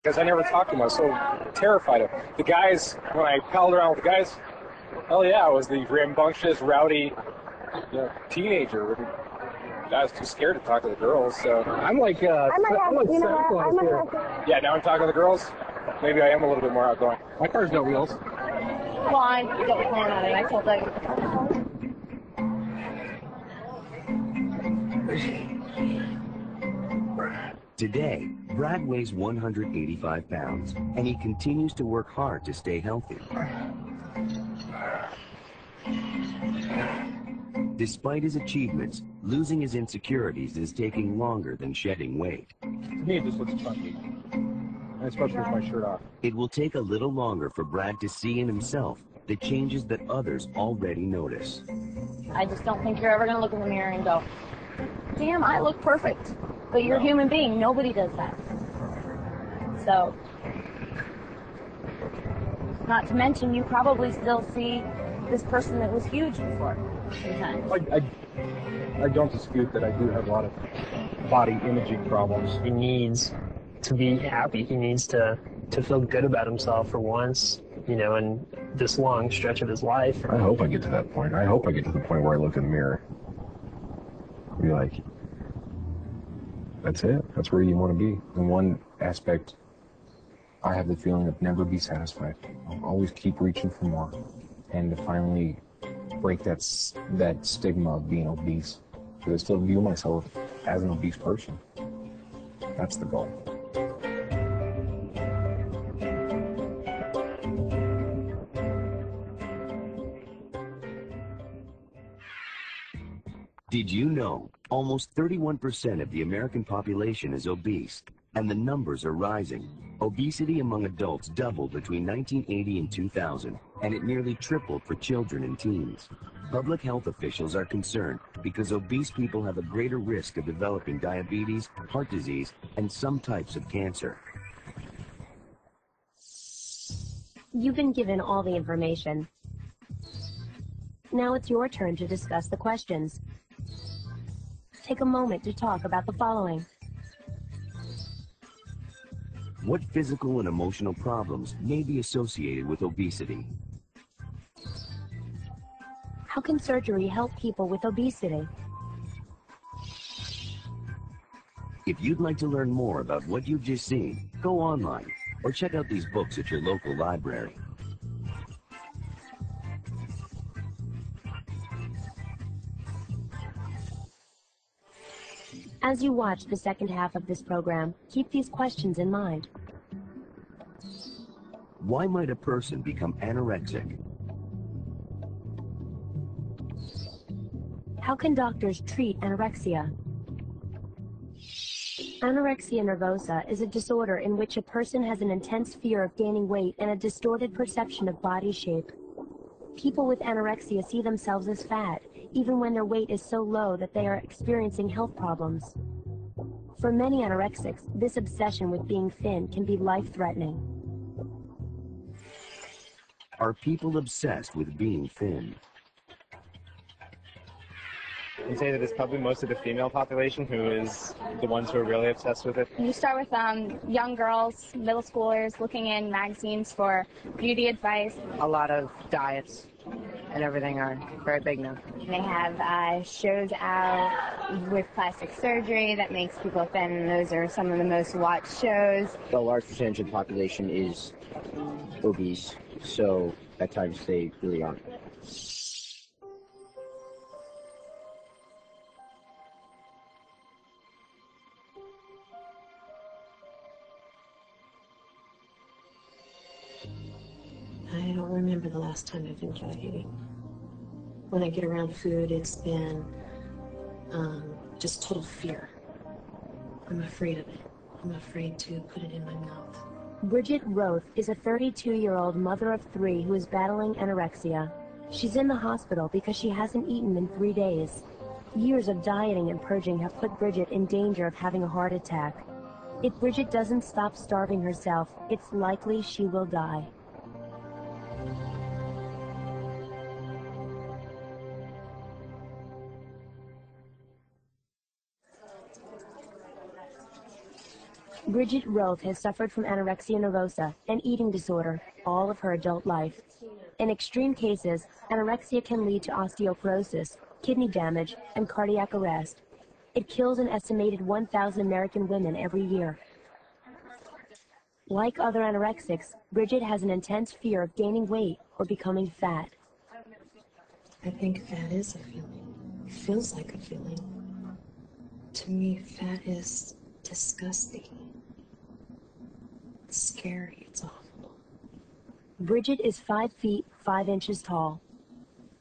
because I never talked to him. I was so terrified of the guys. When I palled around with the guys, hell yeah, I was the rambunctious, rowdy, teenager. I was too scared to talk to the girls, so I'm like Santa Claus here. Yeah, now I'm talking to the girls. Maybe I am a little bit more outgoing. My car's no wheels. Well, I don't plan on it. I told them. Today, Brad weighs 185 pounds, and he continues to work hard to stay healthy. Despite his achievements, losing his insecurities is taking longer than shedding weight. To me, it just looks chunky, especially with my shirt off. It will take a little longer for Brad to see in himself the changes that others already notice. I just don't think you're ever going to look in the mirror and go, damn, I look perfect. But you're a human being. Nobody does that. So, not to mention, you probably still see this person that was huge before. I don't dispute that I do have a lot of body imaging problems. He needs to be happy. He needs to feel good about himself for once, in this long stretch of his life. I hope I get to that point. I hope I get to the point where I look in the mirror and be like, that's it. That's where you want to be. In one aspect, I have the feeling of never be satisfied. I'll always keep reaching for more, and to finally break that stigma of being obese. Because I still view myself as an obese person. That's the goal. Did you know almost 31% of the American population is obese, and the numbers are rising? Obesity among adults doubled between 1980 and 2000, and it nearly tripled for children and teens. Public health officials are concerned because obese people have a greater risk of developing diabetes, heart disease, and some types of cancer. You've been given all the information. Now it's your turn to discuss the questions. Take a moment to talk about the following. What physical and emotional problems may be associated with obesity? How can surgery help people with obesity? If you'd like to learn more about what you've just seen, go online or check out these books at your local library. As you watch the second half of this program, keep these questions in mind. Why might a person become anorexic? How can doctors treat anorexia? Anorexia nervosa is a disorder in which a person has an intense fear of gaining weight and a distorted perception of body shape. People with anorexia see themselves as fat, even when their weight is so low that they are experiencing health problems. For many anorexics, this obsession with being thin can be life-threatening. Are people obsessed with being thin? I'd say that it's probably most of the female population who is the ones who are really obsessed with it. You start with young girls, middle schoolers, looking in magazines for beauty advice. A lot of diets and everything are very big now. They have shows out with plastic surgery that makes people thin, and those are some of the most watched shows. A large percentage of the population is obese, so at times they really aren't. I don't remember the last time I've enjoyed eating. When I get around food, it's been just total fear. I'm afraid of it. I'm afraid to put it in my mouth. Bridget Roth is a 32-year-old mother of 3 who is battling anorexia. She's in the hospital because she hasn't eaten in 3 days. Years of dieting and purging have put Bridget in danger of having a heart attack. If Bridget doesn't stop starving herself, it's likely she will die. Bridget Roth has suffered from anorexia nervosa, an eating disorder, all of her adult life. In extreme cases, anorexia can lead to osteoporosis, kidney damage, and cardiac arrest. It kills an estimated 1,000 American women every year. Like other anorexics, Bridget has an intense fear of gaining weight or becoming fat. I think fat is a feeling. It feels like a feeling. To me, fat is disgusting. It's scary. It's awful. Bridget is 5 feet 5 inches tall.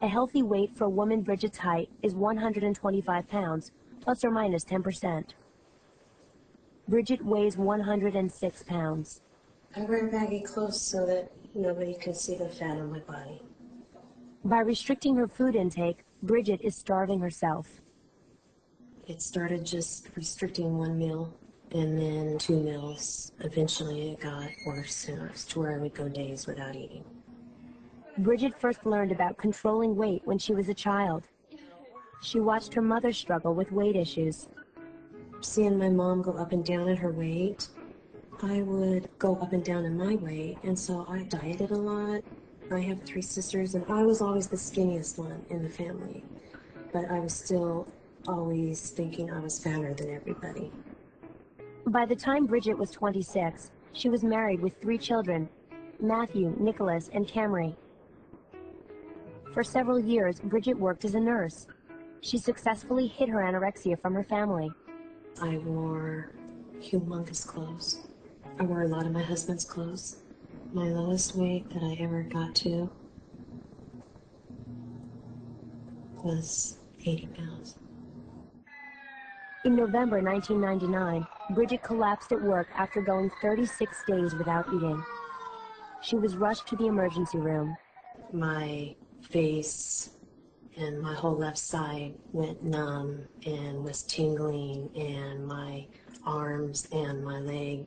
A healthy weight for a woman Bridget's height is 125 pounds, plus or minus 10%. Bridget weighs 106 pounds. I wear baggy clothes so that nobody can see the fat on my body. By restricting her food intake, Bridget is starving herself. It started just restricting one meal and then 2 meals. Eventually it got worse and worse to where I would go days without eating. Bridget first learned about controlling weight when she was a child. She watched her mother struggle with weight issues. Seeing my mom go up and down in her weight, I would go up and down in my weight, and so I dieted a lot. I have 3 sisters, and I was always the skinniest one in the family, but I was still always thinking I was fatter than everybody. By the time Bridget was 26, she was married with 3 children, Matthew, Nicholas, and Camry. For several years, Bridget worked as a nurse. She successfully hid her anorexia from her family. I wore humongous clothes. I wore a lot of my husband's clothes. My lowest weight that I ever got to was 80 pounds. In November 1999, Bridget collapsed at work after going 36 days without eating. She was rushed to the emergency room. My face and my whole left side went numb and was tingling, and my arms and my leg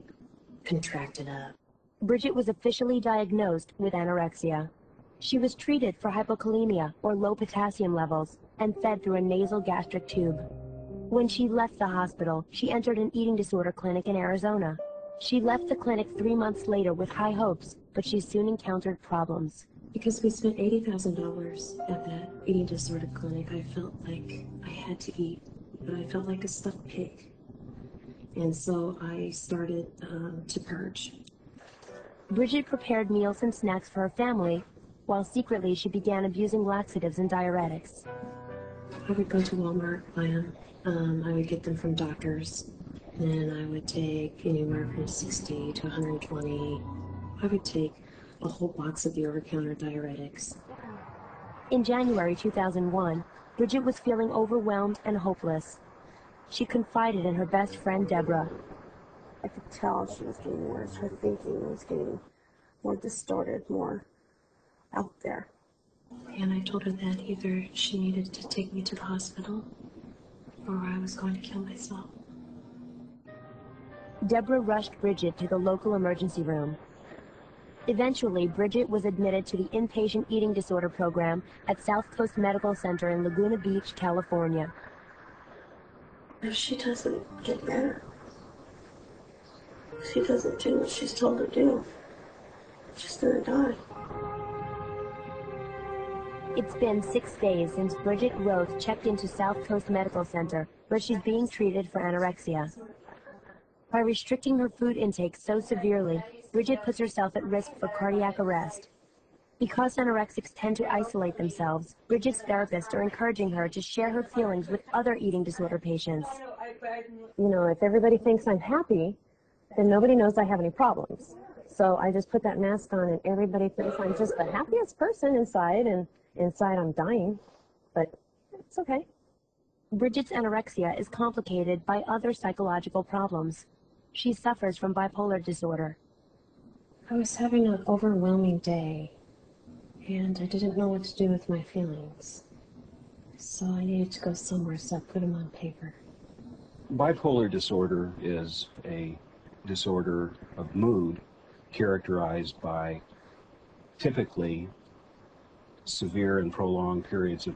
contracted up. Bridget was officially diagnosed with anorexia. She was treated for hypokalemia, or low potassium levels, and fed through a nasal gastric tube. When she left the hospital, she entered an eating disorder clinic in Arizona. She left the clinic 3 months later with high hopes, but she soon encountered problems. Because we spent $80,000 at that eating disorder clinic, I felt like I had to eat, but I felt like a stuffed pig. And so I started to purge. Bridget prepared meals and snacks for her family, while secretly she began abusing laxatives and diuretics. I would go to Walmart, buy them. I would get them from doctors. Then I would take anywhere from 60 to 120. I would take a whole box of the over-counter diuretics. In January 2001, Bridget was feeling overwhelmed and hopeless. She confided in her best friend, Deborah. I could tell she was getting worse. Her thinking was getting more distorted, more out there. And I told her that either she needed to take me to the hospital or I was going to kill myself. Deborah rushed Bridget to the local emergency room. Eventually, Bridget was admitted to the inpatient eating disorder program at South Coast Medical Center in Laguna Beach, California. If she doesn't get better, she doesn't do what she's told to do, she's gonna die. It's been 6 days since Bridget Roth checked into South Coast Medical Center, where she's being treated for anorexia. By restricting her food intake so severely, Bridget puts herself at risk for cardiac arrest. Because anorexics tend to isolate themselves, Bridget's therapists are encouraging her to share her feelings with other eating disorder patients. You know, if everybody thinks I'm happy, then nobody knows I have any problems. So I just put that mask on and everybody thinks I'm just the happiest person inside, and inside I'm dying. But it's okay. Bridget's anorexia is complicated by other psychological problems. She suffers from bipolar disorder. I was having an overwhelming day, and I didn't know what to do with my feelings. So I needed to go somewhere, so I put them on paper. Bipolar disorder is a disorder of mood characterized by typically severe and prolonged periods of